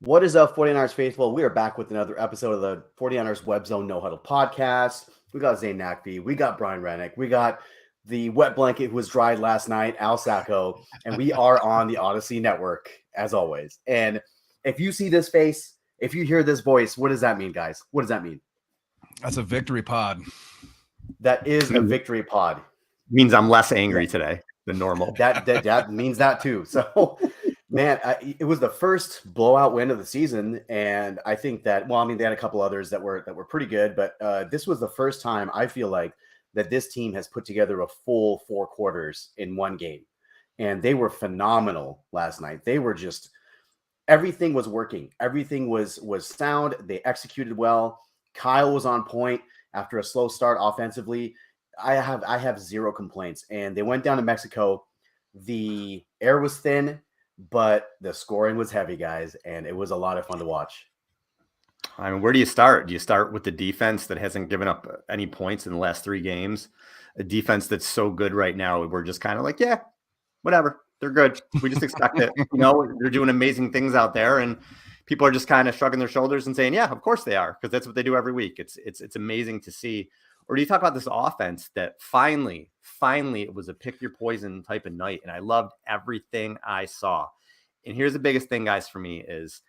What is up, 49ers faithful? We are back with another episode of the 49ers Web Zone No Huddle podcast. We got Zain Nakvi, we got Brian Rennick, we got the wet blanket who was dried last night, Al Sacco, and we are on the Odyssey Network, as always. And if you see this face, if you hear this voice, what does that mean, guys? What does that mean? That's a victory pod. That is a victory pod. Means I'm less angry today than normal. That means that too. So, man, it was the first blowout win of the season, and I think that, well, I mean, they had a couple others that were pretty good, but this was the first time I feel like that this team has put together a full 4 quarters in one game, and they were phenomenal last night. They were just, everything was working, everything was sound. They executed well. Kyle was on point after a slow start offensively. I have zero complaints, and they went down to Mexico. The air was thin, but the scoring was heavy, guys, and it was a lot of fun to watch. I mean, where do you start? Do you start with the defense that hasn't given up any points in the last 3 games? A defense that's so good right now, we're just kind of like, yeah, whatever. They're good. We just expect it. They're doing amazing things out there, and people are just kind of shrugging their shoulders and saying, yeah, of course they are, because that's what they do every week. It's amazing to see. Or do you talk about this offense that finally it was a pick your poison type of night, and I loved everything I saw. And here's the biggest thing, guys, for me is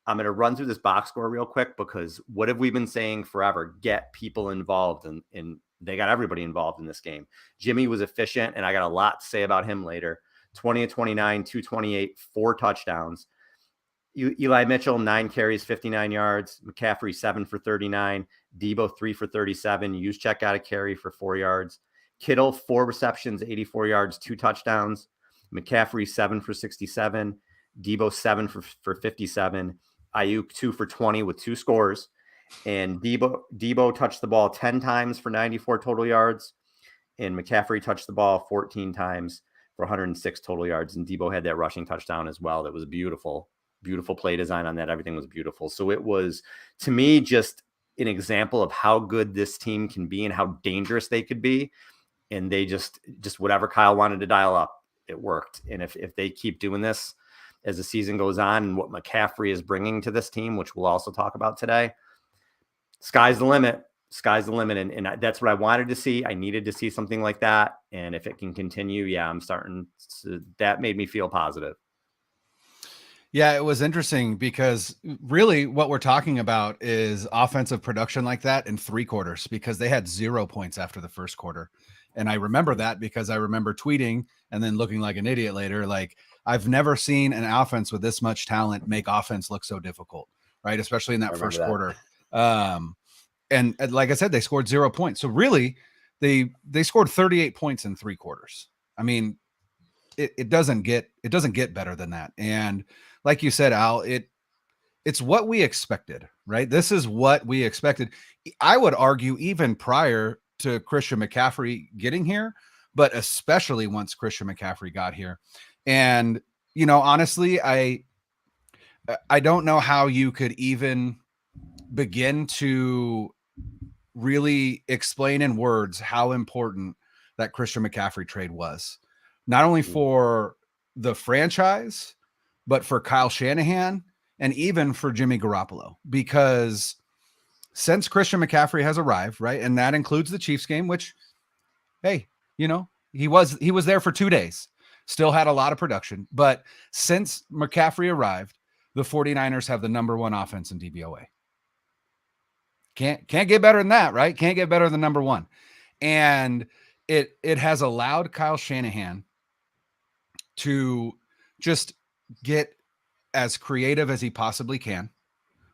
I'm going to run through this box score real quick, because what have we been saying forever? Get people involved, and they got everybody involved in this game. Jimmy was efficient, and I got a lot to say about him later. 20 of 29, 228, 4 touchdowns. Eli Mitchell, 9 carries, 59 yards. McCaffrey, 7 for 39. Debo, 3 for 37. Juszczyk got a carry for 4 yards. Kittle, 4 receptions, 84 yards, 2 touchdowns. McCaffrey, 7 for 67. Debo, 7 for 57. Ayuk, 2 for 20 with 2 scores. And Debo touched the ball 10 times for 94 total yards. And McCaffrey touched the ball 14 times for 106 total yards. And Debo had that rushing touchdown as well. That was beautiful. Beautiful play design on that. Everything was beautiful. So it was, to me, just an example of how good this team can be and how dangerous they could be. And they just whatever Kyle wanted to dial up, it worked. And if they keep doing this as the season goes on, and what McCaffrey is bringing to this team, which we'll also talk about today, sky's the limit. Sky's the limit. And that's what I wanted to see. I needed to see something like that. And if it can continue, yeah, I'm starting to, that made me feel positive. Yeah, it was interesting because really what we're talking about is offensive production like that in 3 quarters, because they had 0 points after the first quarter. And I remember that because I remember tweeting and then looking like an idiot later. Like, I've never seen an offense with this much talent make offense look so difficult, right? Especially in that first quarter. And like I said, they scored 0 points. So really, they scored 38 points in 3 quarters. I mean, it doesn't get better than that. And like you said, Al, it's what we expected, right? This is what we expected. I would argue even prior to Christian McCaffrey getting here, but especially once Christian McCaffrey got here. And, honestly, I don't know how you could even begin to really explain in words how important that Christian McCaffrey trade was, not only for the franchise, but for Kyle Shanahan and even for Jimmy Garoppolo, because since Christian McCaffrey has arrived, right, and that includes the Chiefs game, which, hey, he was there for 2 days, still had a lot of production. But since McCaffrey arrived, the 49ers have the number 1 offense in DVOA. Can't get better than that, right? Can't get better than number 1. And it has allowed Kyle Shanahan to just get as creative as he possibly can,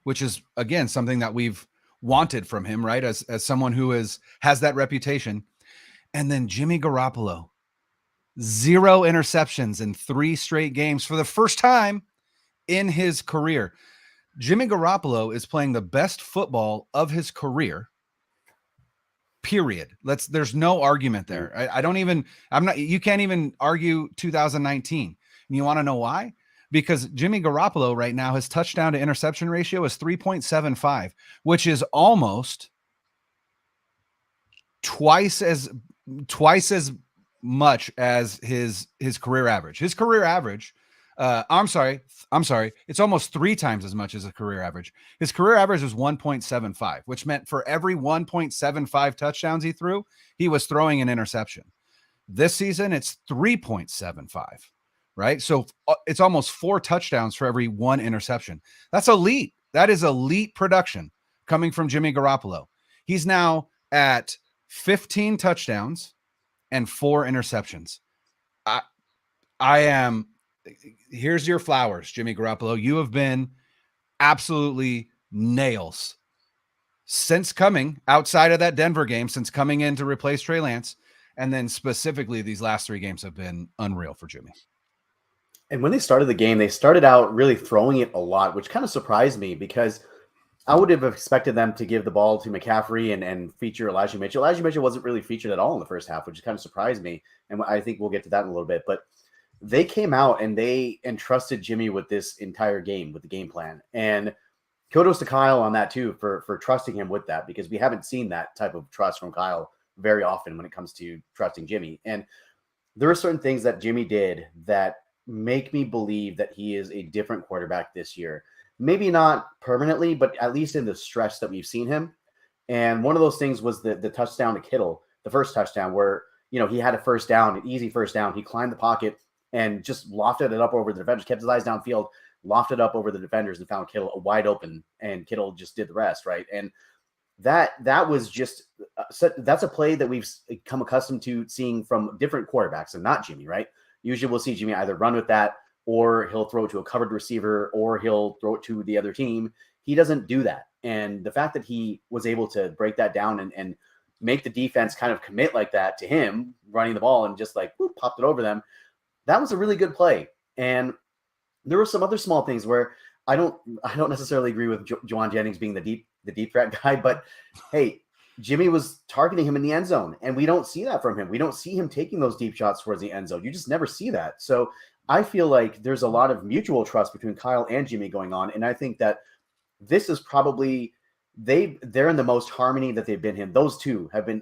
which is, again, something that we've wanted from him, right? As someone who has that reputation. And then Jimmy Garoppolo, 0 interceptions in 3 straight games for the first time in his career. Jimmy Garoppolo is playing the best football of his career, period. There's no argument there. You can't even argue 2019. And you want to know why? Because Jimmy Garoppolo right now, his touchdown to interception ratio is 3.75, which is almost twice as much as his career average. His career average I'm sorry. It's almost 3 times as much as a career average. His career average was 1.75, which meant for every 1.75 touchdowns he threw, he was throwing an interception. This season, it's 3.75, right? So it's almost 4 touchdowns for every 1 interception. That's elite. That is elite production coming from Jimmy Garoppolo. He's now at 15 touchdowns and 4 interceptions. Here's your flowers, Jimmy Garoppolo. You have been absolutely nails since coming outside of that Denver game, since coming in to replace Trey Lance. And then specifically, these last 3 games have been unreal for Jimmy. And when they started the game, they started out really throwing it a lot, which kind of surprised me because I would have expected them to give the ball to McCaffrey and feature Elijah Mitchell. Elijah Mitchell wasn't really featured at all in the first half, which kind of surprised me. And I think we'll get to that in a little bit. But they came out and they entrusted Jimmy with this entire game, with the game plan. And kudos to Kyle on that too, for trusting him with that, because we haven't seen that type of trust from Kyle very often when it comes to trusting Jimmy. And there are certain things that Jimmy did that make me believe that he is a different quarterback this year. Maybe not permanently, but at least in the stretch that we've seen him. And one of those things was the touchdown to Kittle, the first touchdown where, he had a first down, an easy first down. He climbed the pocket and just lofted it up over the defenders, kept his eyes downfield, lofted up over the defenders and found Kittle wide open, and Kittle just did the rest, right? And that was just that's a play that we've come accustomed to seeing from different quarterbacks and not Jimmy, right? Usually we'll see Jimmy either run with that, or he'll throw it to a covered receiver, or he'll throw it to the other team. He doesn't do that. And the fact that he was able to break that down and make the defense kind of commit like that to him running the ball and just like whoop, popped it over them, that was a really good play. And there were some other small things where I don't necessarily agree with Juwan Jennings being the deep threat guy, but hey, Jimmy was targeting him in the end zone, and we don't see that from him. We don't see him taking those deep shots towards the end zone. You just never see that. So I feel like there's a lot of mutual trust between Kyle and Jimmy going on, and I think that this is probably they're in the most harmony that they've been in. Those two have been.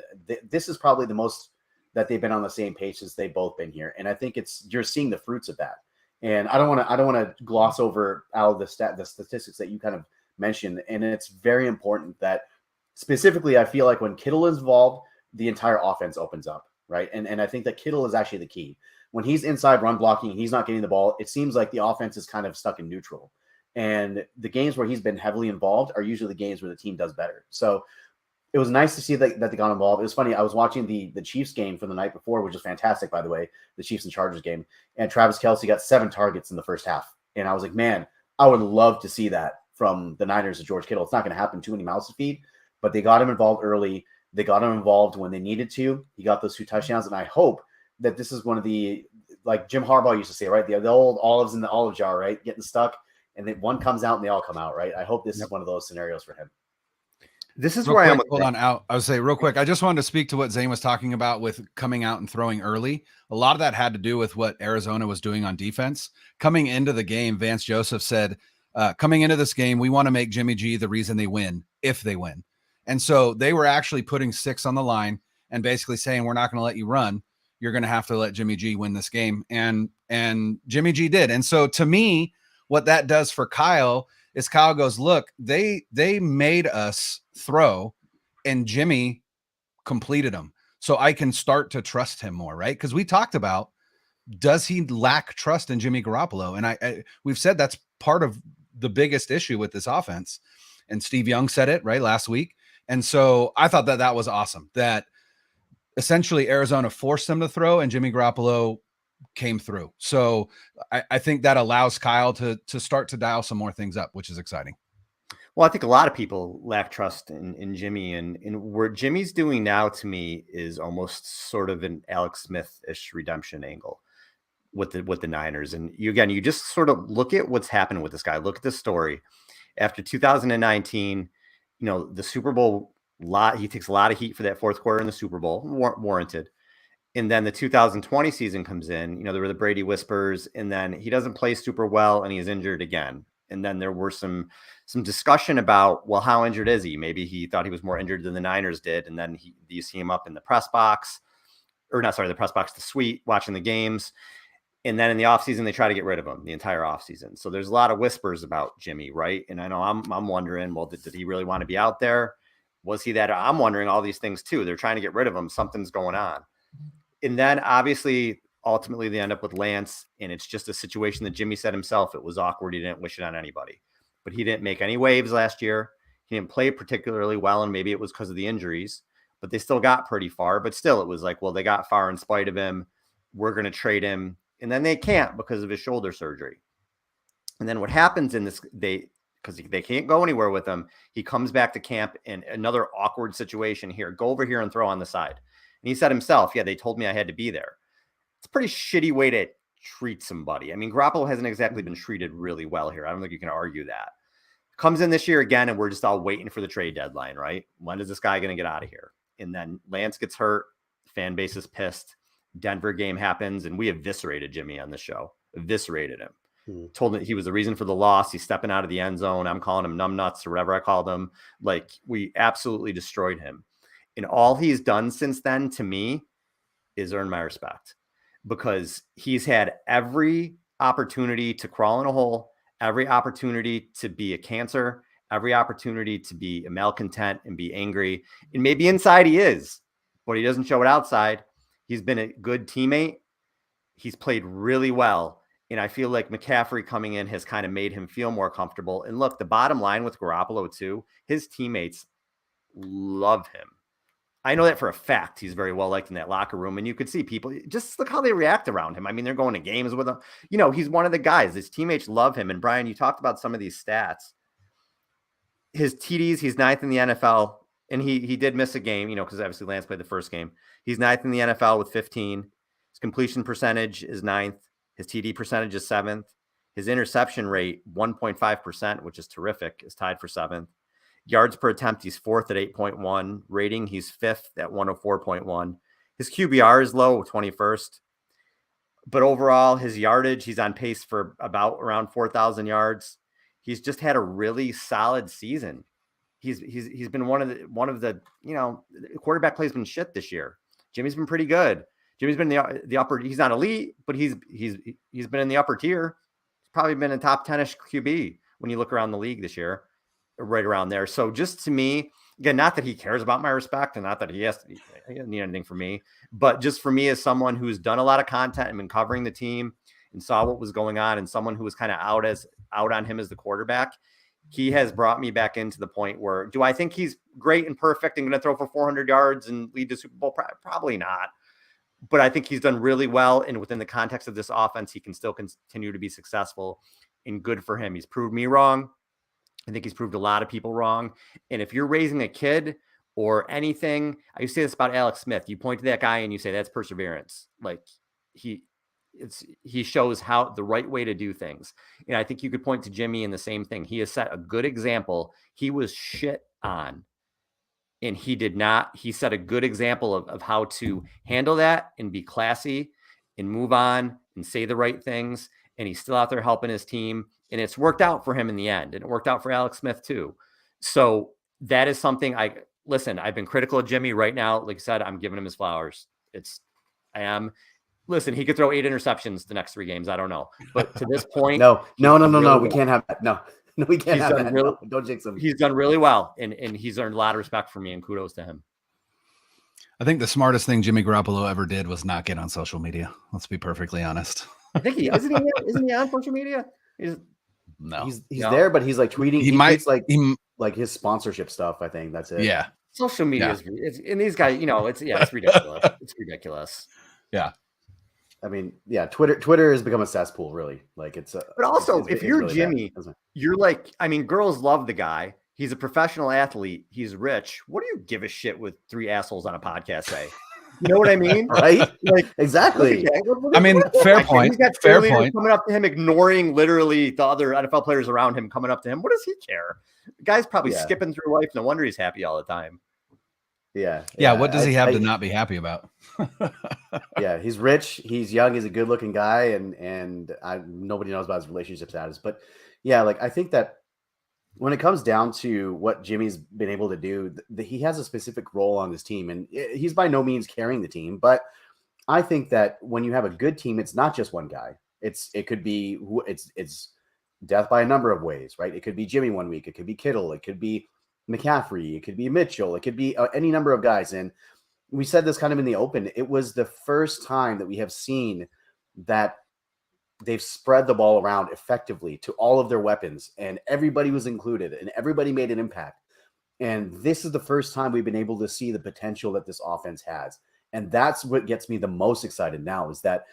This is probably the most that they've been on the same page since they've both been here, and I think you're seeing the fruits of that. And I don't want to gloss over all the statistics that you kind of mentioned, and it's very important that specifically I feel like when Kittle is involved, the entire offense opens up, right? And I think that Kittle is actually the key. When he's inside run blocking and he's not getting the ball, it seems like the offense is kind of stuck in neutral. And the games where he's been heavily involved are usually the games where the team does better. So it was nice to see that they got involved. It was funny. I was watching the Chiefs game from the night before, which was fantastic, by the way, the Chiefs and Chargers game. And Travis Kelce got 7 targets in the first half. And I was like, man, I would love to see that from the Niners to George Kittle. It's not going to happen too many mouths to feed, but they got him involved early. They got him involved when they needed to. He got those 2 touchdowns. And I hope that this is one of the, like Jim Harbaugh used to say, right? The old olives in the olive jar, right? Getting stuck. And then one comes out and they all come out, right? I hope this is one of those scenarios for him. This is where I am. Hold on out. I would say real quick. I just wanted to speak to what Zain was talking about with coming out and throwing early. A lot of that had to do with what Arizona was doing on defense. Coming into the game, Vance Joseph said, coming into this game, we want to make Jimmy G the reason they win, if they win. And so they were actually putting 6 on the line and basically saying, we're not going to let you run. You're going to have to let Jimmy G win this game. And Jimmy G did. And so to me, what that does for Kyle is Kyle goes, look, they made us throw and Jimmy completed them. So I can start to trust him more, right? Because we talked about, does he lack trust in Jimmy Garoppolo? And we've said that's part of the biggest issue with this offense. And Steve Young said it right last week. And so I thought that was awesome, that essentially Arizona forced them to throw and Jimmy Garoppolo came through. So I think that allows Kyle to start to dial some more things up, which is exciting. Well, I think a lot of people lack trust in Jimmy, and where Jimmy's doing now to me is almost sort of an Alex Smith-ish redemption angle with the Niners. And you just sort of look at what's happened with this guy. Look at the story. After 2019, the Super Bowl he takes a lot of heat for that fourth quarter in the Super Bowl, warranted. And then the 2020 season comes in, there were the Brady whispers, and then he doesn't play super well and he's injured again. And then there were some discussion about, well, how injured is he? Maybe he thought he was more injured than the Niners did. And then you see him up in the press box, or not, sorry, the press box, the suite, watching the games. And then in the offseason, they try to get rid of him the entire offseason. So there's a lot of whispers about Jimmy, right? And I know I'm wondering, well, did he really want to be out there? Was he that? I'm wondering all these things too. They're trying to get rid of him. Something's going on. And then obviously, ultimately, they end up with Lance. And it's just a situation that Jimmy said himself. It was awkward. He didn't wish it on anybody. But he didn't make any waves last year. He didn't play particularly well. And maybe it was because of the injuries. But they still got pretty far. But still, it was like, well, they got far in spite of him. We're going to trade him. And then they can't because of his shoulder surgery. And then what happens in this, because they can't go anywhere with him, he comes back to camp in another awkward situation here. Go over here and throw on the side. And he said himself, yeah, they told me I had to be there. It's a pretty shitty way to treat somebody. I mean, Garoppolo hasn't exactly been treated really well here. I don't think you can argue that. Comes in this year again, and we're just all waiting for the trade deadline, right? When is this guy going to get out of here? And then Lance gets hurt. Fan base is pissed. Denver game happens, and we eviscerated Jimmy on the show. Eviscerated him. Told him he was the reason for the loss. He's stepping out of the end zone. I'm calling him numbnuts or whatever I called him. Like, we absolutely destroyed him. And all he's done since then, to me, is earn my respect, because he's had every opportunity to crawl in a hole, every opportunity to be a cancer, every opportunity to be a malcontent and be angry. And maybe inside he is, but he doesn't show it outside. He's been a good teammate. He's played really well. And I feel like McCaffrey coming in has kind of made him feel more comfortable. And look, the bottom line with Garoppolo too, his teammates love him. I know that for a fact. He's very well liked in that locker room. And you could see people, just look how they react around him. I mean, they're going to games with him. You know, he's one of the guys. His teammates love him. And Brian, you talked about some of these stats. His TDs, he's 9th in the NFL. And he did miss a game, you know, because obviously Lance played the first game. He's 9th in the NFL with 15. His completion percentage is 9th. His TD percentage is 7th. His interception rate, 1.5%, which is terrific, is tied for 7th. Yards per attempt, he's 4th at 8.1. Rating, he's 5th at 104.1. His QBR is low, 21st. But overall, his yardage, he's on pace for about around 4,000 yards. He's just had a really solid season. He's been one of the you know, quarterback play's been shit this year. Jimmy's been pretty good. Jimmy's been the upper. He's not elite, but he's been in the upper tier. He's probably been a top 10-ish QB when you look around the league this year, right around there. So just to me, again, not that he cares about my respect and not that he doesn't need anything from me, but just for me as someone who's done a lot of content and been covering the team and saw what was going on, and someone who was kind of out on him as the quarterback. He has brought me back into the point where, do I think he's great and perfect and going to throw for 400 yards and lead the Super Bowl? Probably not. But I think he's done really well. And within the context of this offense, he can still continue to be successful, and good for him. He's proved me wrong. I think he's proved a lot of people wrong. And if you're raising a kid or anything, I used to say this about Alex Smith. You point to that guy and you say, that's perseverance. Like he shows how the right way to do things. And I think you could point to Jimmy in the same thing. He has set a good example. He was shit on, and he did not. He set a good example of how to handle that and be classy and move on and say the right things. And he's still out there helping his team. And it's worked out for him in the end. And it worked out for Alex Smith too. So that is something I've been critical of Jimmy right now. Like I said, I'm giving him his flowers. Listen, he could throw 8 interceptions the next 3 games. I don't know. But to this point, no. We can't have that. No, we can't have that. No, don't jinx him. He's done really well, and he's earned a lot of respect from me, and kudos to him. I think the smartest thing Jimmy Garoppolo ever did was not get on social media. Let's be perfectly honest. I think isn't he on social media? He's there, but he's like tweeting. He tweets like his sponsorship stuff. I think that's it. Yeah, social media is, and these guys, it's ridiculous. It's ridiculous. Yeah. I mean, yeah, Twitter has become a cesspool, really. Like but also, if you're really Jimmy, you're like, I mean, girls love the guy. He's a professional athlete. He's rich. What do you give a shit with 3 assholes on a podcast say? You know what I mean? Right? Like, exactly. I mean, fair point. He's got fair point. Coming up to him, ignoring literally the other NFL players around him coming up to him. What does he care? The guy's probably skipping through life. No wonder he's happy all the time. Yeah. What does he have to not be happy about? Yeah, he's rich. He's young. He's a good-looking guy, and nobody knows about his relationship status. But yeah, like I think that when it comes down to what Jimmy's been able to do, he has a specific role on this team, and he's by no means carrying the team. But I think that when you have a good team, it's not just one guy. It could be it's death by a number of ways, right? It could be Jimmy one week, it could be Kittle, it could be McCaffrey, it could be Mitchell, it could be any number of guys. And we said this kind of in the open. It was the first time that we have seen that they've spread the ball around effectively to all of their weapons, and everybody was included, and everybody made an impact. And this is the first time we've been able to see the potential that this offense has. And that's what gets me the most excited now is that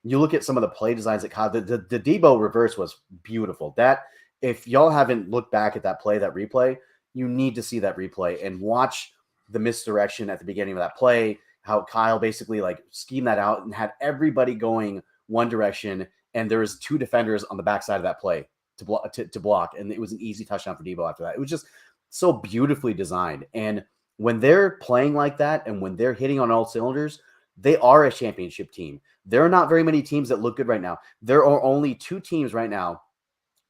you look at some of the play designs that the Debo reverse was beautiful. That if y'all haven't looked back at that play, that replay, you need to see that replay and watch the misdirection at the beginning of that play, how Kyle basically like schemed that out and had everybody going one direction. And there was 2 defenders on the backside of that play to block. And it was an easy touchdown for Debo after that. It was just so beautifully designed. And when they're playing like that and when they're hitting on all cylinders, they are a championship team. There are not very many teams that look good right now. There are only 2 teams right now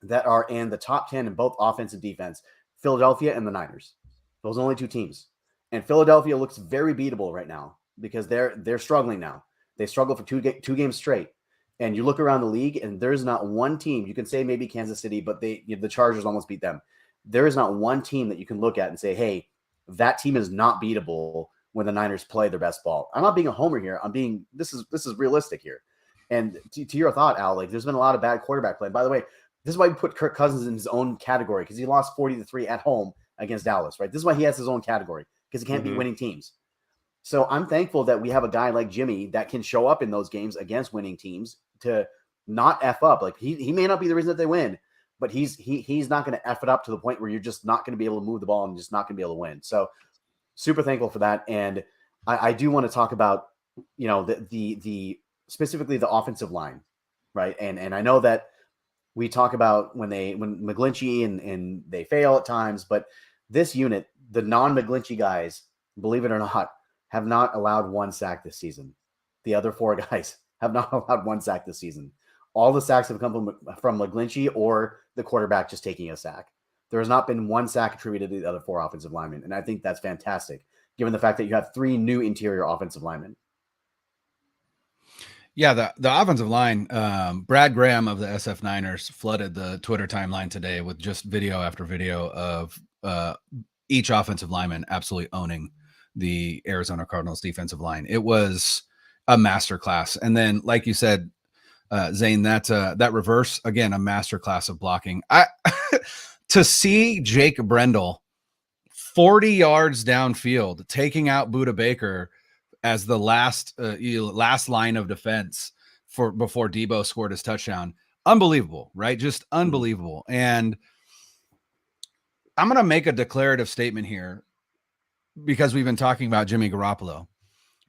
that are in the top 10 in both offense and defense, Philadelphia and the Niners. Those are only 2 teams. And Philadelphia looks very beatable right now because they're struggling now. They struggle for 2 games straight. And you look around the league and there's not one team, you can say maybe Kansas City, but the Chargers almost beat them. There is not one team that you can look at and say, hey, that team is not beatable when the Niners play their best ball. I'm not being a homer here. This is realistic here. And to your thought, Al, like there's been a lot of bad quarterback play. By the way, this is why we put Kirk Cousins in his own category because he lost 40-3 at home against Dallas, right? This is why he has his own category because he can't beat winning teams. So I'm thankful that we have a guy like Jimmy that can show up in those games against winning teams to not F up. Like he may not be the reason that they win, but he's not going to F it up to the point where you're just not going to be able to move the ball and just not going to be able to win. So super thankful for that. And I do want to talk about, you know, the specifically the offensive line, right? And I know that we talk about when McGlinchey and they fail at times, but this unit, the non-McGlinchey guys, believe it or not, have not allowed 1 sack this season. The other 4 guys have not allowed 1 sack this season. All the sacks have come from McGlinchey or the quarterback just taking a sack. There has not been 1 sack attributed to the other 4 offensive linemen. And I think that's fantastic, given the fact that you have 3 new interior offensive linemen. Yeah, the offensive line, Brad Graham of the SF Niners flooded the Twitter timeline today with just video after video of each offensive lineman absolutely owning the Arizona Cardinals defensive line. It was a masterclass. And then, like you said, Zain, that reverse, again, a masterclass of blocking. To see Jake Brendel 40 yards downfield taking out Budda Baker as the last line of defense before Debo scored his touchdown. Unbelievable, right? Just unbelievable. And I'm going to make a declarative statement here because we've been talking about Jimmy Garoppolo.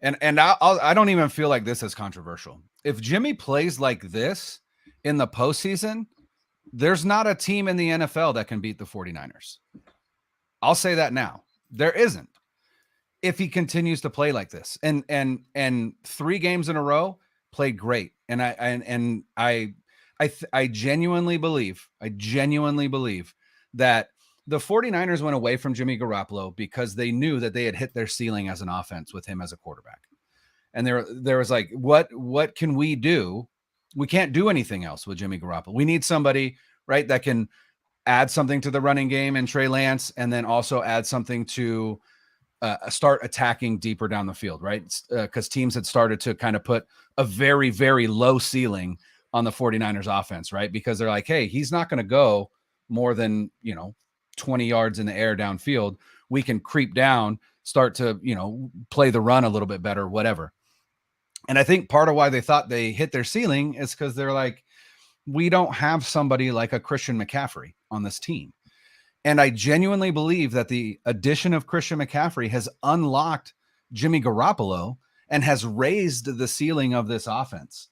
And I don't even feel like this is controversial. If Jimmy plays like this in the postseason, there's not a team in the NFL that can beat the 49ers. I'll say that now. There isn't. If he continues to play like this, and 3 games in a row, played great. And I genuinely believe that the 49ers went away from Jimmy Garoppolo because they knew that they had hit their ceiling as an offense with him as a quarterback. And there was like, what can we do? We can't do anything else with Jimmy Garoppolo. We need somebody, right, that can add something to the running game and Trey Lance, and then also add something to start attacking deeper down the field, right? Because teams had started to kind of put a very, very low ceiling on the 49ers offense, right? Because they're like, hey, he's not going to go more than, 20 yards in the air downfield. We can creep down, start to, play the run a little bit better, whatever. And I think part of why they thought they hit their ceiling is because they're like, we don't have somebody like a Christian McCaffrey on this team. And I genuinely believe that the addition of Christian McCaffrey has unlocked Jimmy Garoppolo and has raised the ceiling of this offense.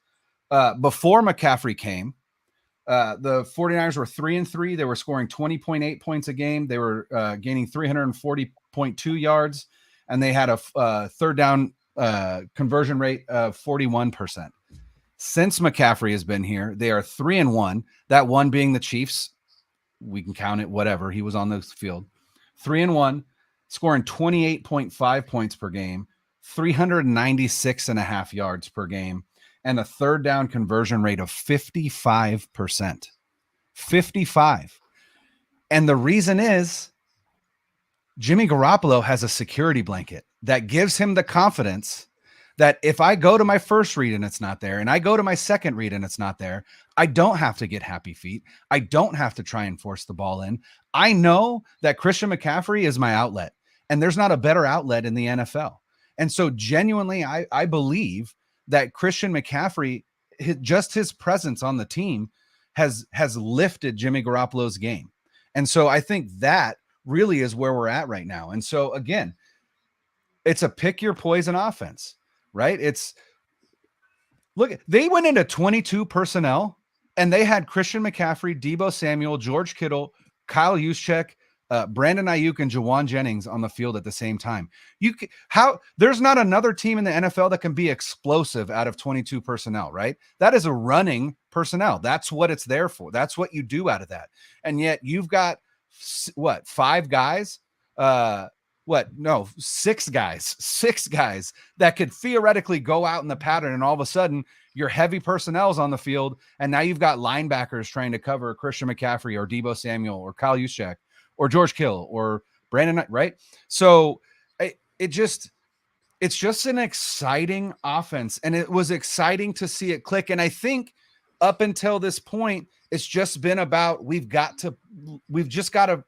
Before McCaffrey came, the 49ers were 3-3. They were scoring 20.8 points a game. They were gaining 340.2 yards, and they had a third down conversion rate of 41%. Since McCaffrey has been here, they are 3-1. That one being the Chiefs. We can count it, whatever. He was on the field. 3-1, scoring 28.5 points per game, 396.5 yards per game, and a third down conversion rate of 55%. 55. And the reason is Jimmy Garoppolo has a security blanket that gives him the confidence that if I go to my first read and it's not there, and I go to my second read and it's not there, I don't have to get happy feet. I don't have to try and force the ball in. I know that Christian McCaffrey is my outlet, and there's not a better outlet in the NFL. And so genuinely, I believe that Christian McCaffrey, just his presence on the team has lifted Jimmy Garoppolo's game. And so I think that really is where we're at right now. And so again, it's a pick your poison offense, right? Look, they went into 22 personnel and they had Christian McCaffrey, Deebo Samuel, George Kittle, Kyle Juszczyk, Brandon Ayuk, and Jawan Jennings on the field at the same time. There's not another team in the NFL that can be explosive out of 22 personnel, right? That is a running personnel. That's what it's there for. That's what you do out of that. And yet you've got six guys that could theoretically go out in the pattern, and all of a sudden your heavy personnel's on the field, and now you've got linebackers trying to cover Christian McCaffrey or Deebo Samuel or Kyle Juszczyk or George Kittle or Brandon, right? So it's just an exciting offense, and it was exciting to see it click. And I think up until this point, it's just been about we've just got to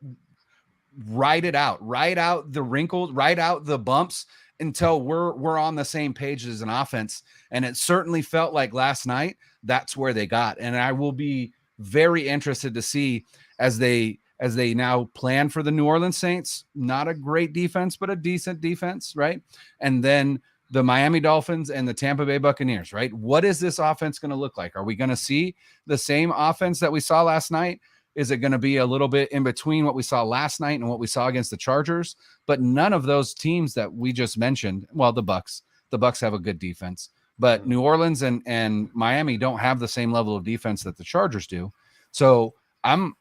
ride out the wrinkles, ride out the bumps until we're on the same page as an offense. And it certainly felt like last night that's where they got. And I will be very interested to see as they now plan for the New Orleans Saints. Not a great defense, but a decent defense, right? And then the Miami Dolphins and the Tampa Bay Buccaneers, right? What is this offense going to look like? Are we going to see the same offense that we saw last night? Is it going to be a little bit in between what we saw last night and what we saw against the Chargers? But none of those teams that we just mentioned, well, the Bucs have a good defense, but New Orleans and Miami don't have the same level of defense that the Chargers do. So I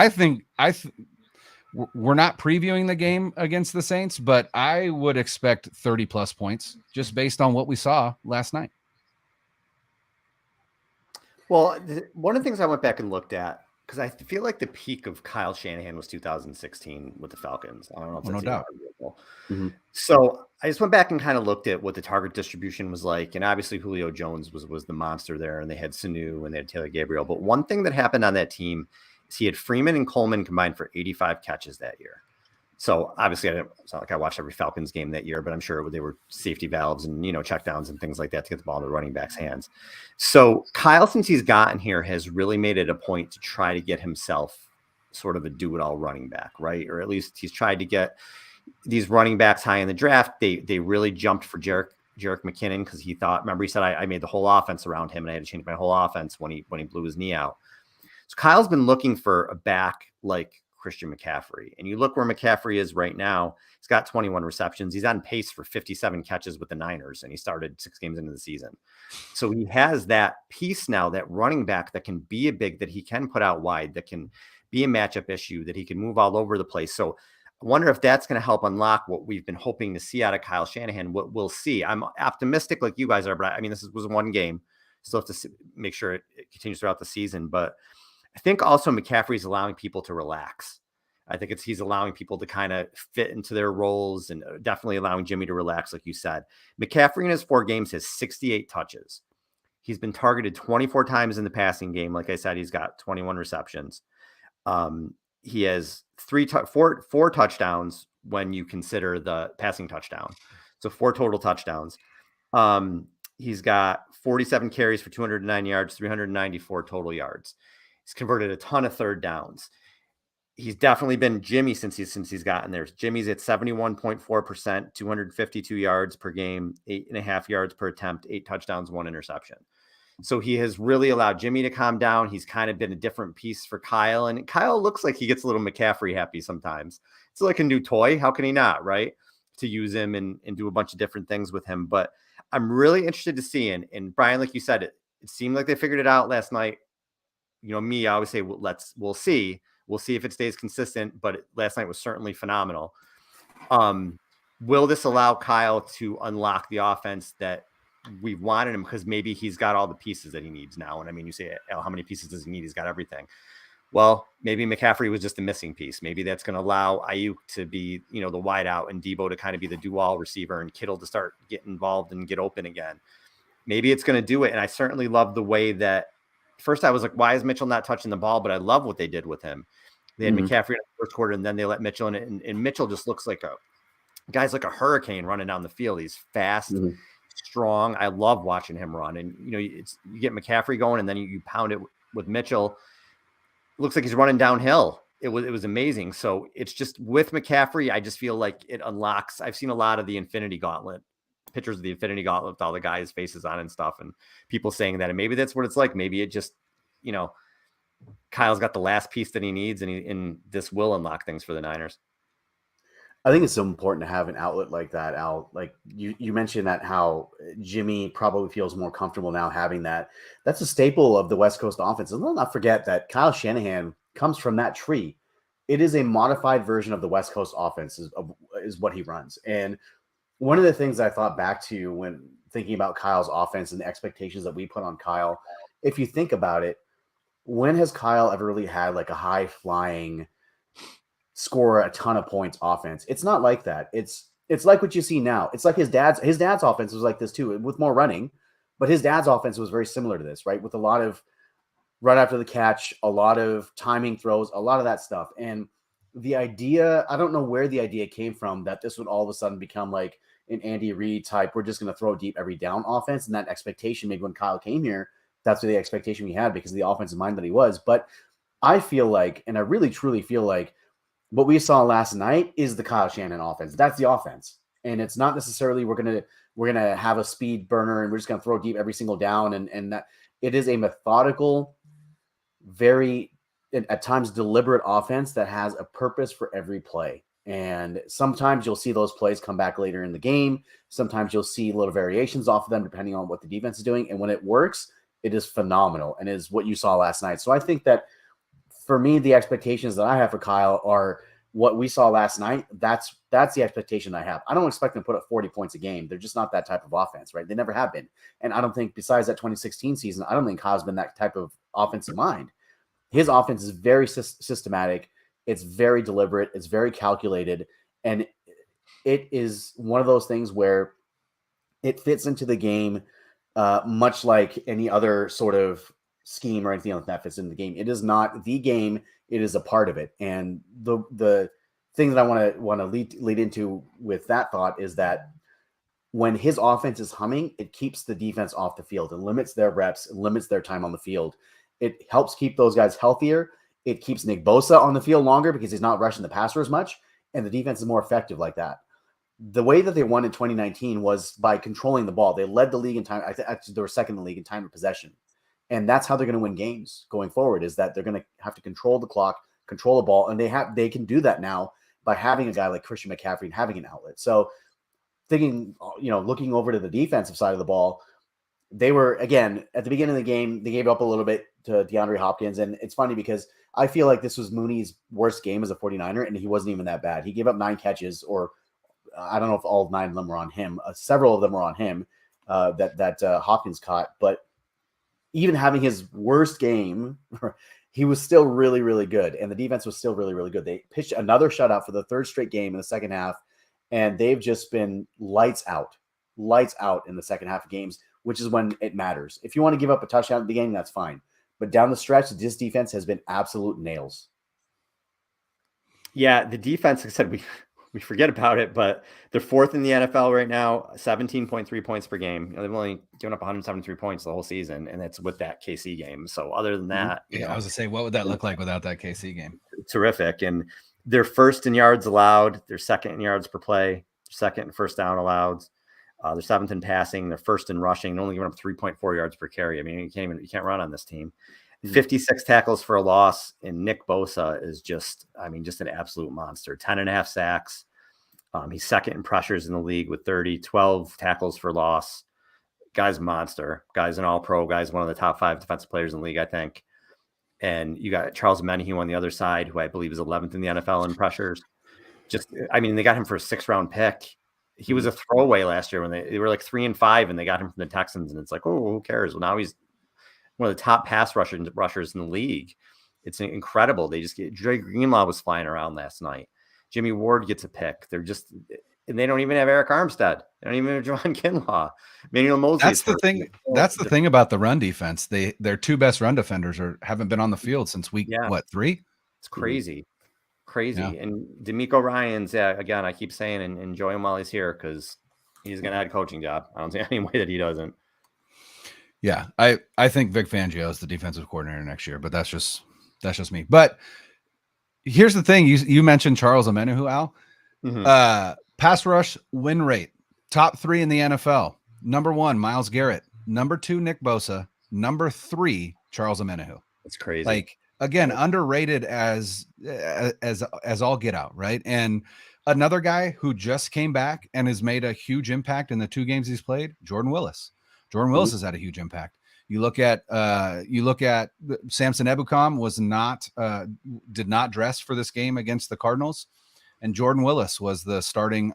think we're not previewing the game against the Saints, but I would expect 30 plus points just based on what we saw last night. Well, one of the things I went back and looked at, because I feel like the peak of Kyle Shanahan was 2016 with the Falcons. I don't know if that's no doubt. Mm-hmm. So I just went back and kind of looked at what the target distribution was like. And obviously Julio Jones was the monster there, and they had Sanu and they had Taylor Gabriel. But one thing that happened on that team is he had Freeman and Coleman combined for 85 catches that year. So obviously it's not like I watched every Falcons game that year, but I'm sure they were safety valves and, checkdowns and things like that to get the ball in the running back's hands. So Kyle, since he's gotten here, has really made it a point to try to get himself sort of a do-it-all running back, right? Or at least he's tried to get these running backs high in the draft. They really jumped for Jerick McKinnon because he thought, remember he said, I made the whole offense around him and I had to change my whole offense when he blew his knee out. So Kyle's been looking for a back like Christian McCaffrey. And you look where McCaffrey is right now. He's got 21 receptions. He's on pace for 57 catches with the Niners, and he started 6 games into the season. So he has that piece now, that running back that can be a big, that he can put out wide, that can be a matchup issue, that he can move all over the place. So I wonder if that's going to help unlock what we've been hoping to see out of Kyle Shanahan. What we'll see. I'm optimistic like you guys are, but I mean, this was one game. Still have to make sure it continues throughout the season, but I think also McCaffrey is allowing people to relax. I think he's allowing people to kind of fit into their roles, and definitely allowing Jimmy to relax, like you said. McCaffrey in his 4 games has 68 touches. He's been targeted 24 times in the passing game. Like I said, he's got 21 receptions. He has 4 touchdowns when you consider the passing touchdown. So 4 total touchdowns. He's got 47 carries for 209 yards, 394 total yards. He's converted a ton of third downs. He's definitely been Jimmy since he's gotten there. Jimmy's at 71.4%, 252 yards per game, 8.5 yards per attempt, 8 touchdowns, 1 interception. So he has really allowed Jimmy to calm down. He's kind of been a different piece for Kyle. And Kyle looks like he gets a little McCaffrey happy sometimes. It's like a new toy. How can he not, right? To use him and do a bunch of different things with him. But I'm really interested to see. And Brian, like you said, it seemed like they figured it out last night. I always say, we'll see. We'll see if it stays consistent, but last night was certainly phenomenal. will this allow Kyle to unlock the offense that we've wanted him? Because maybe he's got all the pieces that he needs now. And I mean, you say, how many pieces does he need? He's got everything. Well, maybe McCaffrey was just a missing piece. Maybe that's going to allow Ayuk to be, the wide out, and Debo to kind of be the do-all receiver, and Kittle to start getting involved and get open again. Maybe it's going to do it. And I certainly love the way that first I was like, why is Mitchell not touching the ball? But I love what they did with him. They had McCaffrey in the first quarter, and then they let Mitchell in. And Mitchell just looks like guy's like a hurricane running down the field. He's fast, strong. I love watching him run. And, you get McCaffrey going, and then you pound it with Mitchell. It looks like he's running downhill. It was amazing. So it's just with McCaffrey, I just feel like it unlocks. I've seen a lot of the Infinity Gauntlet, pictures of the Infinity Gauntlet with all the guys' faces on and stuff, and people saying that. And maybe that's what it's like. Maybe it just, Kyle's got the last piece that he needs, and this will unlock things for the Niners. I think it's so important to have an outlet like that, Al. Like you mentioned that how Jimmy probably feels more comfortable now having that. That's a staple of the West Coast offense. And let's not forget that Kyle Shanahan comes from that tree. It is a modified version of the West Coast offense is what he runs. And one of the things I thought back to when thinking about Kyle's offense and the expectations that we put on Kyle, if you think about it, when has Kyle ever really had like a high flying score a ton of points offense? It's not like that. It's like what you see now. It's like his dad's offense was like this too, with more running, but his dad's offense was very similar to this, right? With a lot of run after the catch, a lot of timing throws, a lot of that stuff. And the idea, I don't know where the idea came from that this would all of a sudden become like an Andy Reid type, we're just going to throw deep every down offense. And that expectation, maybe when Kyle came here, that's the expectation we had because of the offensive mind that he was. But I feel like, and I really truly feel like, what we saw last night is the Kyle Shanahan offense. That's the offense. And it's not necessarily we're gonna have a speed burner and we're just gonna throw deep every single down. And that it is a methodical, very at times deliberate offense that has a purpose for every play. And sometimes you'll see those plays come back later in the game. Sometimes you'll see little variations off of them depending on what the defense is doing. And when it works, it is phenomenal and is what you saw last night. So I think that for me, the expectations that I have for Kyle are what we saw last night. That's the expectation I have. I don't expect them to put up 40 points a game. They're just not that type of offense, right? They never have been. And I don't think, besides that 2016 season, I don't think Kyle's been that type of offensive mind. His offense is very systematic. It's very deliberate. It's very calculated. And it is one of those things where it fits into the game much like any other sort of scheme or anything like that fits in the game. It is not the game. It is a part of it. And the thing that I want to lead into with that thought is that when his offense is humming, it keeps the defense off the field and limits their reps, and limits their time on the field. It helps keep those guys healthier. It keeps Nick Bosa on the field longer because he's not rushing the passer as much, and the defense is more effective like that. The way that they won in 2019 was by controlling the ball. They led the league in time. Actually, they were second in the league in time of possession. And that's how they're going to win games going forward, is that they're going to have to control the clock, control the ball. And they can do that now by having a guy like Christian McCaffrey and having an outlet. So thinking, looking over to the defensive side of the ball, they were, again, at the beginning of the game, they gave up a little bit to DeAndre Hopkins. And it's funny because I feel like this was Mooney's worst game as a 49er, and he wasn't even that bad. He gave up 9 catches, or I don't know if all 9 of them were on him. Several of them were on him that Hopkins caught. But even having his worst game, he was still really, really good. And the defense was still really, really good. They pitched another shutout for the 3rd straight game in the second half. And they've just been lights out in the second half of games, which is when it matters. If you want to give up a touchdown at the beginning, that's fine. But down the stretch, this defense has been absolute nails. Yeah, the defense, like I said, we forget about it, but they're 4th in the NFL right now, 17.3 points per game. They've only given up 173 points the whole season, and that's with that KC game. So other than that, I was to say, what would that look like without that KC game? Terrific. And they're 1st in yards allowed. They're 2nd in yards per play. 2nd in first down allowed. They're 7th in passing. They're 1st in rushing. They're only giving up 3.4 yards per carry. I mean, you can't run on this team. 56 tackles for a loss, and Nick Bosa is just an absolute monster. 10.5 sacks. He's 2nd in pressures in the league with 30, 12 tackles for loss. Guy's a monster. Guy's an all-pro. Guy's one of the top 5 defensive players in the league, I think. And you got Charles Menahue on the other side, who I believe is 11th in the NFL in pressures. They got him for a 6th-round pick. he was a throwaway last year when they were like 3-5 and they got him from the Texans. And it's like, oh, who cares? Well, now he's one of the top pass rushers in the league. It's incredible. They just get Dre Greenlaw was flying around last night. Jimmy Ward gets a pick. And they don't even have Eric Armstead. They don't even have Javon Kinlaw. Manuel Mosley. That's the thing. That's the thing about the run defense. Their two best run defenders haven't been on the field since week 3. It's crazy. Crazy. Yeah. And DeMeco Ryans, again, I keep saying and enjoy him while he's here because he's going to have a coaching job. I don't see any way that he doesn't. Yeah, I think Vic Fangio is the defensive coordinator next year, but that's just me. But here's the thing: you mentioned Charles Omenihu, Al. Mm-hmm. Pass rush win rate, top 3 in the NFL. Number 1, Myles Garrett. Number 2, Nick Bosa. Number 3, Charles Omenihu. That's crazy. Like, again, underrated as all get out, right? And another guy who just came back and has made a huge impact in the 2 games he's played, Jordan Willis. Jordan Willis has had a huge impact. You look at Samson Ebukam did not dress for this game against the Cardinals, and Jordan Willis was the starting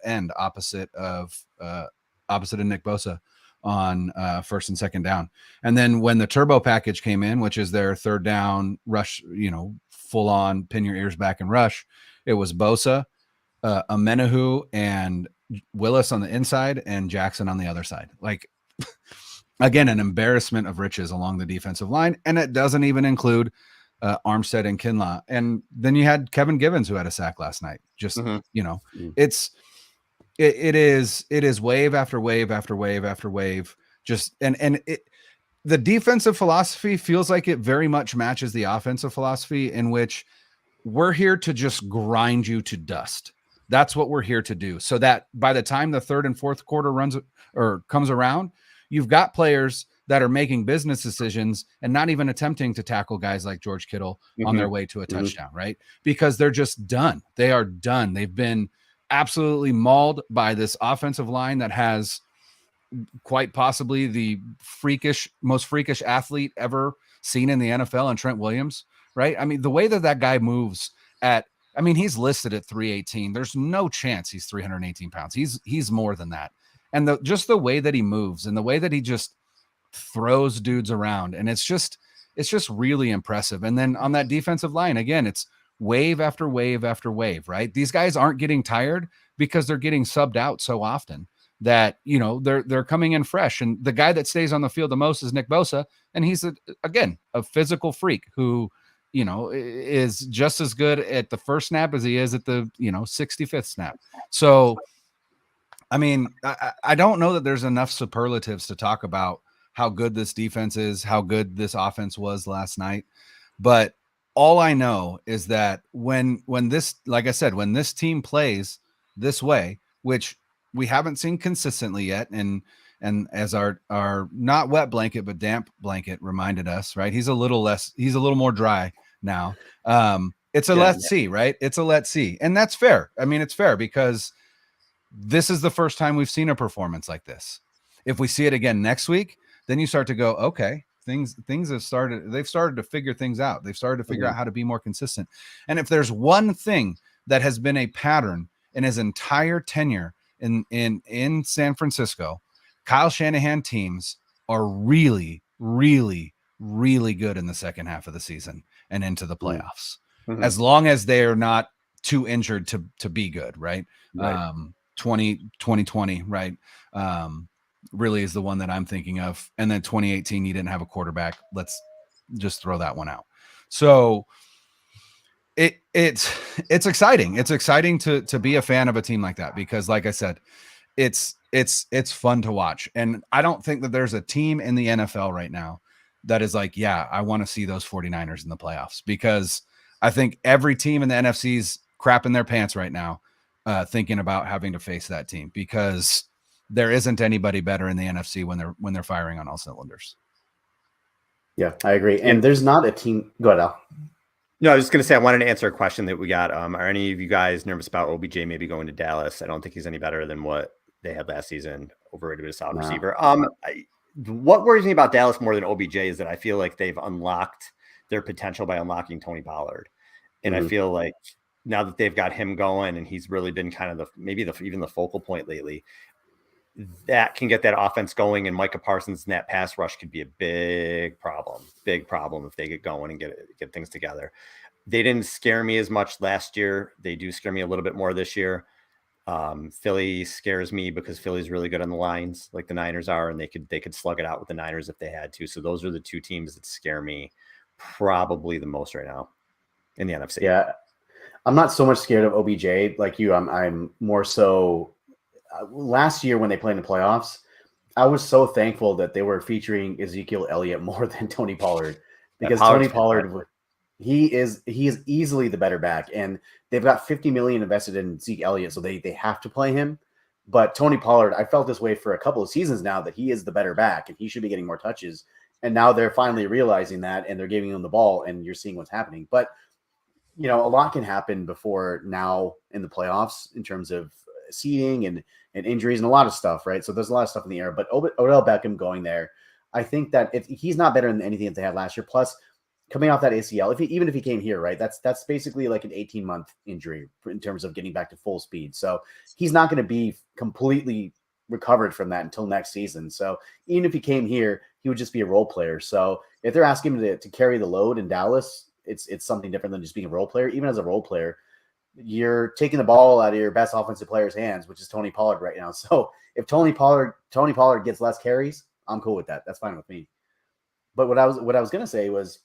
end opposite of Nick Bosa on first and second down. And then when the turbo package came in, which is their third down rush, full on pin your ears back and rush, it was Bosa, Omenihu, and Willis on the inside and Jackson on the other side. Like, again, an embarrassment of riches along the defensive line. And it doesn't even include Armstead and Kinlaw. And then you had Kevin Givens, who had a sack last night. Just, it is wave after wave after wave after wave. Just, the defensive philosophy feels like it very much matches the offensive philosophy, in which we're here to just grind you to dust. That's what we're here to do. So that by the time the third and fourth quarter comes around, you've got players that are making business decisions and not even attempting to tackle guys like George Kittle on their way to a touchdown, right? Because they're just done. They are done. They've been absolutely mauled by this offensive line that has quite possibly the most freakish athlete ever seen in the NFL, and Trent Williams, right? I mean, the way that guy moves he's listed at 318. There's no chance he's 318 pounds. He's more than that. And just the way that he moves and the way that he just throws dudes around. And it's just really impressive. And then on that defensive line, again, it's wave after wave after wave, right? These guys aren't getting tired because they're getting subbed out so often that, they're coming in fresh. And the guy that stays on the field the most is Nick Bosa. And he's, again, a physical freak who, is just as good at the first snap as he is at the, 65th snap. So, I mean, I don't know that there's enough superlatives to talk about how good this defense is, how good this offense was last night. But all I know is that when this, like I said, when this team plays this way, which we haven't seen consistently yet, and as our not wet blanket but damp blanket reminded us, right? He's a little more dry now. It's a let's see, right? It's a let's see. And that's fair. I mean, it's fair because this is the first time we've seen a performance like this. If we see it again next week, then you start to go, okay, things have started. They've started to figure things out. They've started to figure out how to be more consistent. And if there's one thing that has been a pattern in his entire tenure in San Francisco, Kyle Shanahan teams are really, really, really good in the second half of the season and into the playoffs, as long as they are not too injured to be good, right? 2020, right? Really is the one that I'm thinking of. And then 2018, you didn't have a quarterback. Let's just throw that one out. So it's exciting. It's exciting to be a fan of a team like that, because like I said, it's fun to watch. And I don't think that there's a team in the NFL right now that is like, yeah, I want to see those 49ers in the playoffs, because I think every team in the NFC's crapping their pants right now, thinking about having to face that team, because there isn't anybody better in the NFC when they're firing on all cylinders. Yeah, I agree. And there's not a team. Go ahead, Al. No, I was just going to say, I wanted to answer a question that we got. Are any of you guys nervous about OBJ maybe going to Dallas? I don't think he's any better than what they had last season. Overrated as a solid receiver. What worries me about Dallas more than OBJ is that I feel like they've unlocked their potential by unlocking Tony Pollard. And I feel like now that they've got him going, and he's really been kind of even the focal point lately, that can get that offense going. And Micah Parsons and that pass rush could be a big problem if they get going and get things together. They didn't scare me as much last year. They do scare me a little bit more this year. Philly scares me because Philly's really good on the lines, like the Niners are, and they could slug it out with the Niners if they had to. So those are the two teams that scare me probably the most right now in the NFC. Yeah, I'm not so much scared of OBJ like you. I'm more so. Last year when they played in the playoffs, I was so thankful that they were featuring Ezekiel Elliott more than Tony Pollard, because Tony Pollard, he is easily the better back, and they've got $50 million invested in Zeke Elliott, so they have to play him. But Tony Pollard, I felt this way for a couple of seasons now, that he is the better back and he should be getting more touches. And now they're finally realizing that, and they're giving him the ball, and you're seeing what's happening. But a lot can happen before now in the playoffs in terms of seeding and injuries and a lot of stuff, right? So there's a lot of stuff in the air. But Odell Beckham going there, I think that if he's not better than anything that they had last year, plus coming off that ACL, even if he came here, right, that's basically like an 18-month injury in terms of getting back to full speed. So he's not going to be completely recovered from that until next season. So even if he came here, he would just be a role player. So if they're asking him to carry the load in Dallas, it's something different than just being a role player. Even as a role player, you're taking the ball out of your best offensive player's hands, which is Tony Pollard right now. So if Tony Pollard gets less carries, I'm cool with that. That's fine with me. But what I was going to say was,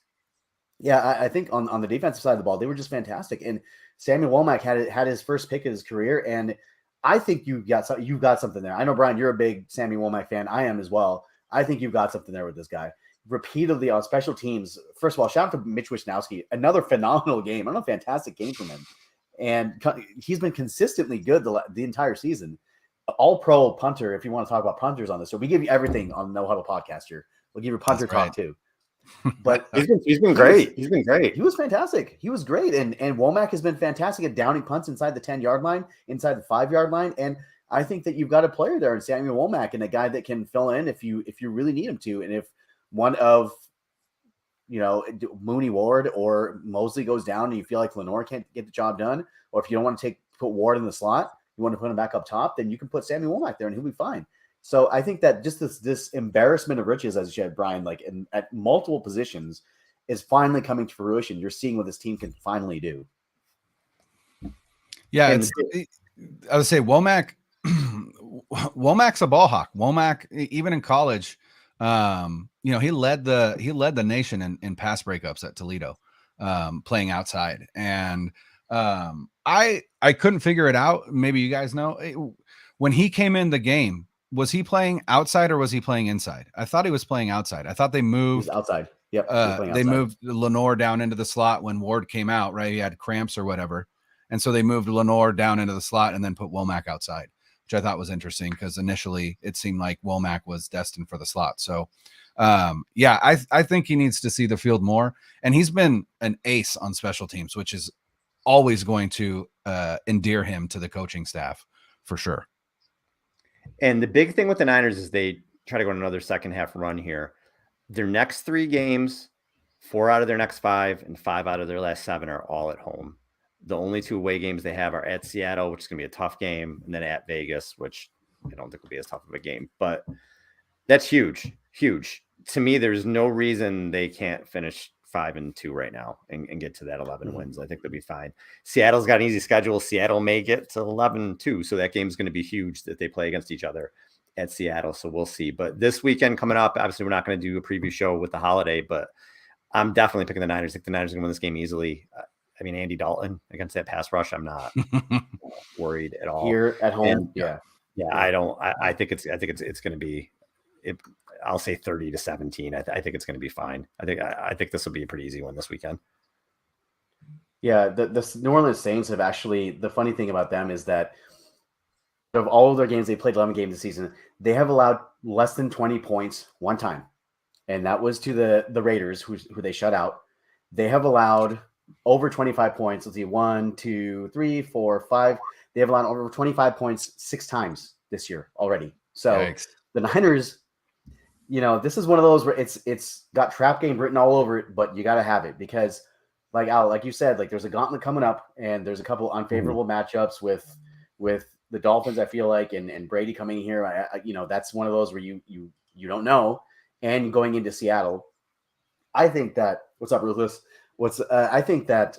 yeah, I think on the defensive side of the ball, they were just fantastic. And Samuel Womack had his first pick of his career, and I think you've got something there. I know, Brian, you're a big Samuel Womack fan. I am as well. I think you've got something there with this guy. Repeatedly on special teams. First of all, shout out to Mitch Wisnowski. Another phenomenal game. Another fantastic game from him. And he's been consistently good the entire season. All-pro punter, if you want to talk about punters on this. So we give you everything on No Huddle Podcast here. We'll give you punter talk too. But he's been great. He's been great. He was fantastic. He was great. And Womack has been fantastic at downing punts inside the 10-yard line, inside the 5-yard line. And I think that you've got a player there in Samuel Womack, and a guy that can fill in if you really need him to. And if one of Mooney Ward or Mosley goes down and you feel like Lenore can't get the job done, or if you don't want to put Ward in the slot, you want to put him back up top, then you can put Samuel Womack there and he'll be fine. So I think that just this embarrassment of riches, as you said, Brian, like at multiple positions, is finally coming to fruition. You're seeing what this team can finally do. Yeah, I would say Womack's a ball hawk. Womack, even in college, he led the nation in pass breakups at Toledo, playing outside. And I couldn't figure it out. Maybe you guys know, when he came in the game, was he playing outside or was he playing inside? I thought he was playing outside. I thought they moved outside. Yep. They moved Lenore down into the slot when Ward came out, right? He had cramps or whatever. And so they moved Lenore down into the slot and then put Womack outside, which I thought was interesting because initially it seemed like Womack was destined for the slot. So I think he needs to see the field more. And he's been an ace on special teams, which is always going to endear him to the coaching staff for sure. And the big thing with the Niners is they try to go on another second half run here. Their next 3 games, 4 out of their next 5 and 5 out of their last 7 are all at home. The only 2 away games they have are at Seattle, which is going to be a tough game, and then at Vegas, which I don't think will be as tough of a game. But that's huge, huge. To me, there's no reason they can't finish 5-2 right now and get to that 11 wins. I think they'll be fine. Seattle's got an easy schedule. Seattle may get to 11-2, so that game's going to be huge that they play against each other at Seattle. So we'll see. But this weekend coming up, obviously we're not going to do a preview show with the holiday, but I'm definitely picking the Niners. I think the Niners are going to win this game easily. I mean, Andy Dalton against that pass rush, I'm not worried at all. Here at home, and, I think it's going to be. I'll say 30-17. I think it's going to be fine. I think this will be a pretty easy one this weekend. Yeah, the New Orleans Saints have actually, the funny thing about them is that of all of their games, they played 11 games this season, they have allowed less than 20 points one time. And that was to the Raiders, who they shut out. They have allowed over 25 points. Let's see, 1, 2, 3, 4, 5. They have allowed over 25 points 6 times this year already. So Yikes. The Niners, this is one of those where it's got trap game written all over it, but you got to have it because, like Al, like you said, like there's a gauntlet coming up, and there's a couple unfavorable matchups with the Dolphins. I feel like, and Brady coming here, that's one of those where you don't know. And going into Seattle, I think that what's up, Ruthless? I think that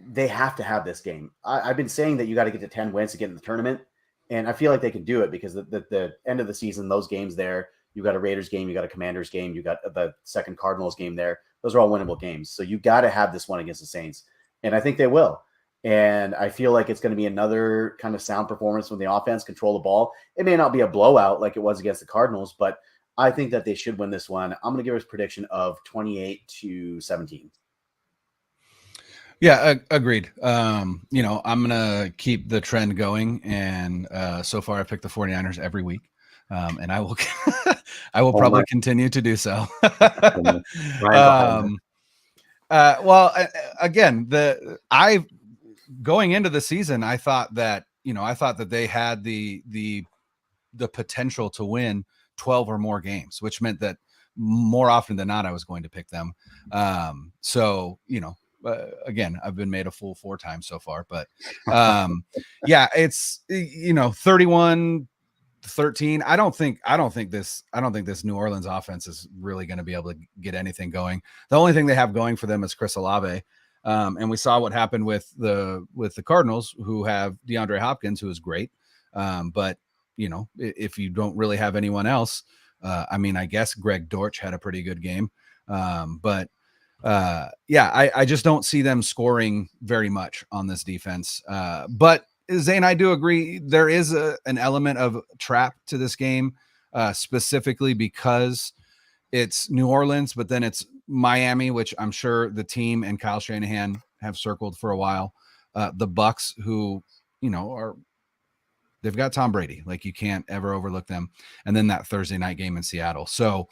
they have to have this game. I've been saying that you got to get to 10 wins to get in the tournament, and I feel like they can do it because the end of the season, those games there, you got a Raiders game, you got a Commanders game, you got the second Cardinals game there. Those are all winnable games. So you got to have this one against the Saints, and I think they will. And I feel like it's going to be another kind of sound performance when the offense control the ball. It may not be a blowout like it was against the Cardinals, but I think that they should win this one. I'm going to give us a prediction of 28-17. Yeah, agreed. I'm going to keep the trend going. And so far I picked the 49ers every week. And I will, I will probably continue to do so. Again, going into the season, I thought that they had the potential to win 12 or more games, which meant that more often than not, I was going to pick them. Again, I've been made a fool 4 times so far, but it's 31-13. I don't think this New Orleans offense is really going to be able to get anything going. The only thing they have going for them is Chris Olave. And we saw what happened with the Cardinals, who have DeAndre Hopkins, who is great. But if you don't really have anyone else, I guess Greg Dortch had a pretty good game. I just don't see them scoring very much on this defense. But Zain, I do agree. There is an element of trap to this game, specifically because it's New Orleans, but then it's Miami, which I'm sure the team and Kyle Shanahan have circled for a while. The Bucks, who, they've got Tom Brady, like you can't ever overlook them. And then that Thursday night game in Seattle. So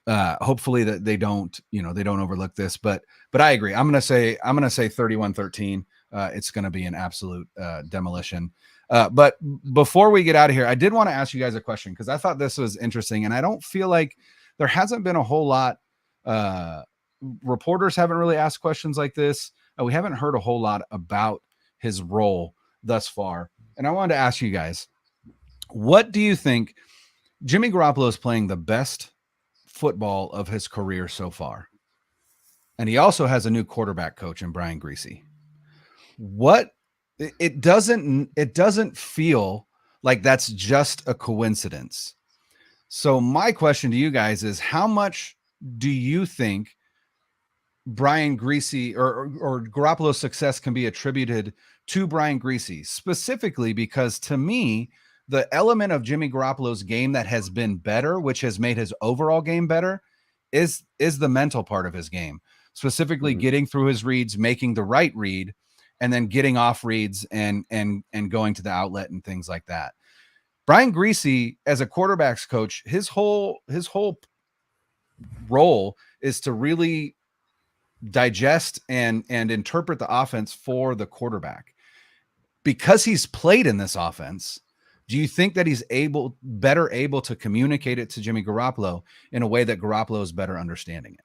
hopefully that they don't overlook this, but I agree. I'm going to say 31-13. It's going to be an absolute demolition. But before we get out of here, I did want to ask you guys a question, because I thought this was interesting, and I don't feel like there hasn't been a whole lot. Reporters haven't really asked questions like this. We haven't heard a whole lot about his role thus far. And I wanted to ask you guys, what do you think? Jimmy Garoppolo is playing the best football of his career so far, and he also has a new quarterback coach in Brian Griese. It doesn't feel like that's just a coincidence. So my question to you guys is, how much do you think Brian Griese or Garoppolo's success can be attributed to Brian Griese, specifically because, to me, the element of Jimmy Garoppolo's game that has been better, which has made his overall game better, is the mental part of his game, specifically getting through his reads, making the right read, and then getting off reads and going to the outlet and things like that. Brian Griese, as a quarterback's coach, his whole role is to really digest and interpret the offense for the quarterback. Because he's played in this offense, do you think that he's better able to communicate it to Jimmy Garoppolo in a way that Garoppolo is better understanding it?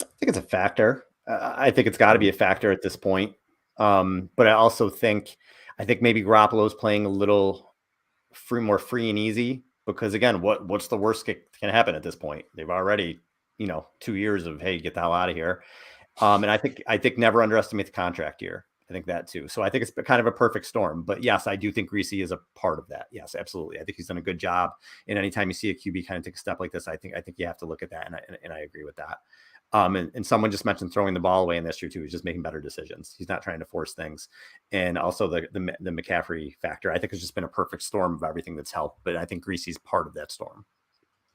I think it's a factor. I think it's got to be a factor at this point. But I also think maybe Garoppolo is playing a little more free and easy, because again, what's the worst that can happen at this point? They've already, 2 years of, hey, get the hell out of here. And I think never underestimate the contract year. I think that too. So I think it's kind of a perfect storm. But yes, I do think Griese is a part of that. Yes, absolutely. I think he's done a good job. And anytime you see a QB kind of take a step like this, I think you have to look at that. And I agree with that. And someone just mentioned throwing the ball away in this year too. He's just making better decisions. He's not trying to force things. And also the McCaffrey factor, I think, has just been a perfect storm of everything that's helped. But I think Griese's part of that storm.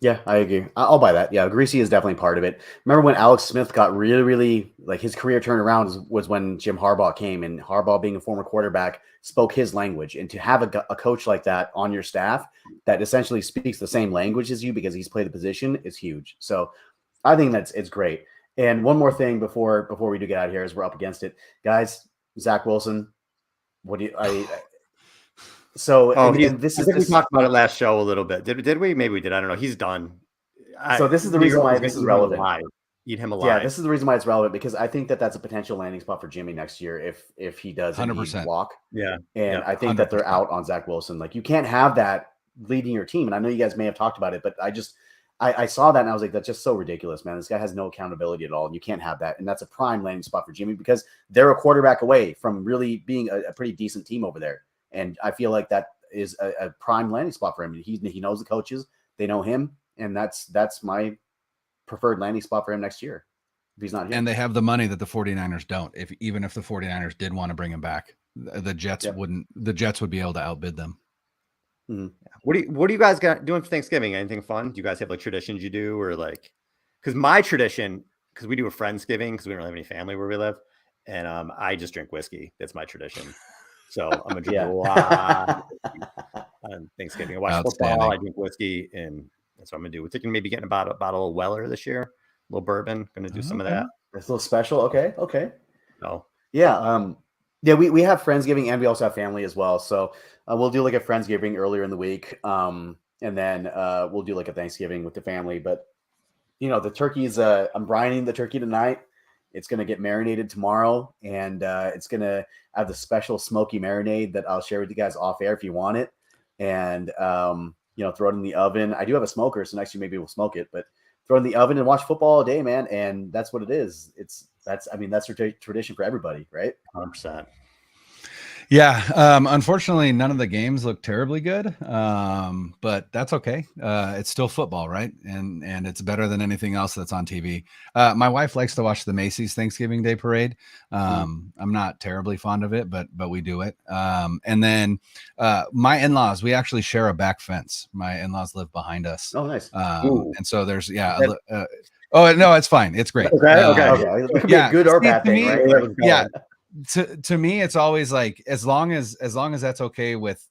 Yeah, I agree. I'll buy that. Yeah, Griese is definitely part of it. Remember when Alex Smith got really, really, like, his career turned around was when Jim Harbaugh came, and Harbaugh, being a former quarterback, spoke his language. And to have a coach like that on your staff that essentially speaks the same language as you because he's played the position is huge. So I think it's great. And one more thing before we do get out of here, as we're up against it, guys. Zach Wilson, what do you? We talked about it last show a little bit. Did we? Maybe we did. I don't know. He's done. So this is the reason why this is relevant. Eat him alive. Yeah, this is the reason why it's relevant, because I think that that's a potential landing spot for Jimmy next year if he does indeed 100%. walk. Yeah. And I think that they're 100%. out on Zach Wilson. Like, you can't have that leading your team. And I know you guys may have talked about it, but I saw that and I was like, that's just so ridiculous, man. This guy has no accountability at all. And you can't have that. And that's a prime landing spot for Jimmy, because they're a quarterback away from really being a pretty decent team over there. And I feel like that is a prime landing spot for him. He knows the coaches, they know him. And that's my preferred landing spot for him next year if he's not here. And they have the money that the 49ers don't. Even if the 49ers did want to bring him back, the Jets wouldn't. The Jets would be able to outbid them. Mm-hmm. What do you guys got doing for Thanksgiving? Anything fun? Do you guys have like traditions you do, or like? Because my tradition, because we do a Friendsgiving because we don't have any family where we live, and I just drink whiskey. That's my tradition. So I'm gonna drink a lot on Thanksgiving. I watch football. I drink whiskey, and that's what I'm gonna do. We're thinking maybe getting a bottle of Weller this year, a little bourbon. Gonna do some of that. It's a little special. Okay. Oh yeah. Yeah, we have Friendsgiving and we also have family as well. So we'll do like a Friendsgiving earlier in the week. And then we'll do like a Thanksgiving with the family. But, the turkey is I'm brining the turkey tonight. It's going to get marinated tomorrow. And it's going to have the special smoky marinade that I'll share with you guys off air if you want it. And, throw it in the oven. I do have a smoker, so next year maybe we'll smoke it. But throw it in the oven and watch football all day, man. And that's what it is. That's tradition for everybody, right? 100%. Yeah. Unfortunately, none of the games look terribly good, but that's okay. It's still football, right? And it's better than anything else that's on TV. My wife likes to watch the Macy's Thanksgiving Day Parade. I'm not terribly fond of it, but we do it. And then my in-laws, we actually share a back fence. My in-laws live behind us. Oh, nice. And so there's oh no, it's fine. It's great. Okay. It could be a good or bad thing, right? Yeah. To me, it's always like, as long as that's okay with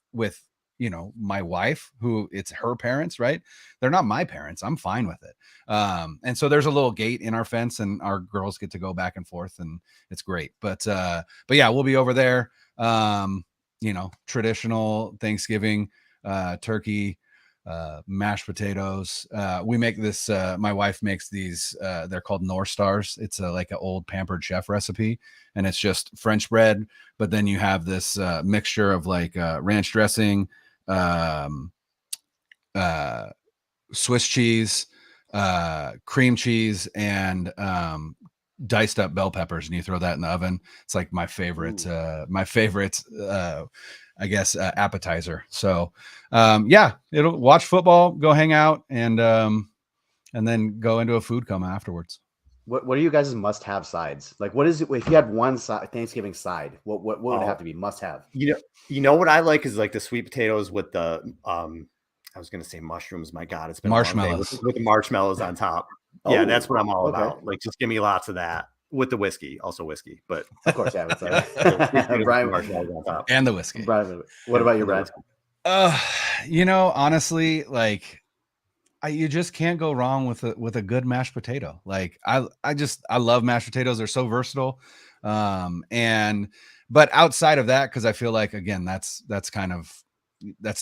my wife, who it's her parents, right? They're not my parents. I'm fine with it. And so there's a little gate in our fence, and our girls get to go back and forth, and it's great. But yeah, we'll be over there. Traditional Thanksgiving, turkey, mashed potatoes. We make this, my wife makes these, they're called North Stars. It's like an old Pampered Chef recipe, and it's just French bread, but then you have this mixture of like ranch dressing, Swiss cheese, cream cheese, and diced up bell peppers, and you throw that in the oven. It's like my favorite I guess appetizer. So it'll watch football, go hang out, and then go into a food coma afterwards. What are you guys' must-have sides? Like, what is it if you had one Thanksgiving side? What would it have to be must-have? You know what I like is like the sweet potatoes with the I was gonna say mushrooms. My God, it's been marshmallows with the marshmallows on top. Yeah, that's what I'm all about. Like, just give me lots of that with the whiskey, also whiskey, but of course, yeah. Brian, marshmallows on top, and the whiskey. Brian, what about you, Brian? Honestly, like, you just can't go wrong with a good mashed potato. Like, I love mashed potatoes. They're so versatile. But outside of that, because I feel like, again, that's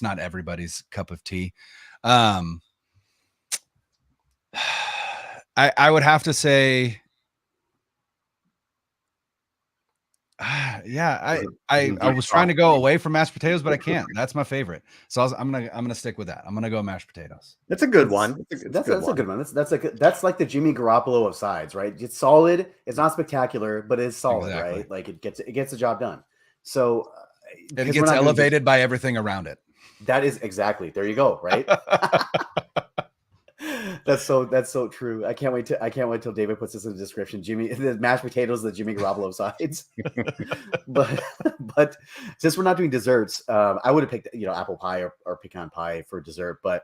not everybody's cup of tea. I would have to say, I was trying to go away from mashed potatoes, but I can't. That's my favorite. So I'm gonna stick with that. I'm gonna go mashed potatoes. That's a good one. That's a good one. That's like the Jimmy Garoppolo of sides, right? It's solid. It's not spectacular, but it's solid, exactly. Right? Like, it gets the job done. So it gets elevated by everything around it. That is exactly. There you go. Right. That's so true. I can't wait till David puts this in the description. The mashed potatoes, the Jimmy Garoppolo sides. but since we're not doing desserts, I would have picked apple pie or pecan pie for dessert. But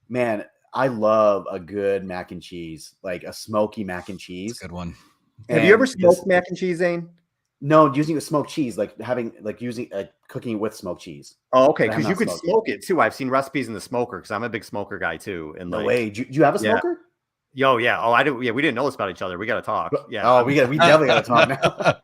man, I love a good mac and cheese, like a smoky mac and cheese. Good one. Have you ever smoked mac and cheese, Zane? No, using a smoked cheese, cooking with smoked cheese. Oh, okay, because you could smoke it too. I've seen recipes in the smoker, because I'm a big smoker guy too. And no way, do you have a smoker? Yo, yeah. Oh, I do. Yeah, we didn't know this about each other. We got to talk. Yeah. Oh, we definitely got to talk now.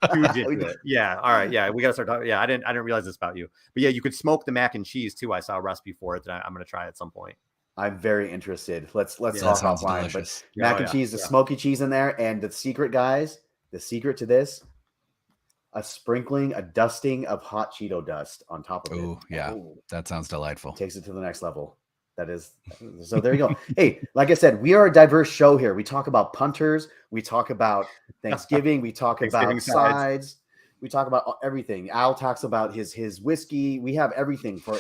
Yeah. All right. Yeah, we got to start talking. Yeah, I didn't realize this about you. But yeah, you could smoke the mac and cheese too. I saw a recipe for it that I'm going to try at some point. I'm very interested. Let's Yeah, talk sounds offline. delicious. But mac and cheese, the smoky cheese in there, and the secret, guys. The secret to this: a dusting of hot Cheeto dust on top of it. Oh, yeah. That sounds delightful. Takes it to the next level. That is so. There you go. Hey, like I said, we are a diverse show here. We talk about punters. We talk about Thanksgiving. We talk about sides. We talk about everything. Al talks about his whiskey. We have everything for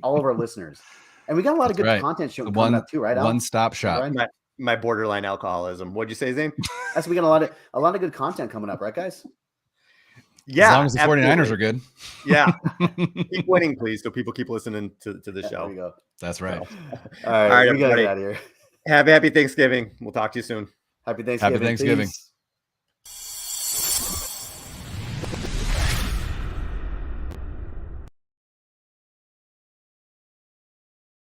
all of our listeners, and we got a lot of good content show coming up too, right? Al? One-stop shop. My borderline alcoholism. What'd you say, Zane? We got a lot of good content coming up, right, guys? Yeah, as long as the 49ers are good. Yeah. Keep winning, please, so people keep listening to the show. There you go. That's right. All right, we got to get out of here. Happy Thanksgiving. We'll talk to you soon. Happy Thanksgiving. Happy Thanksgiving. Peace.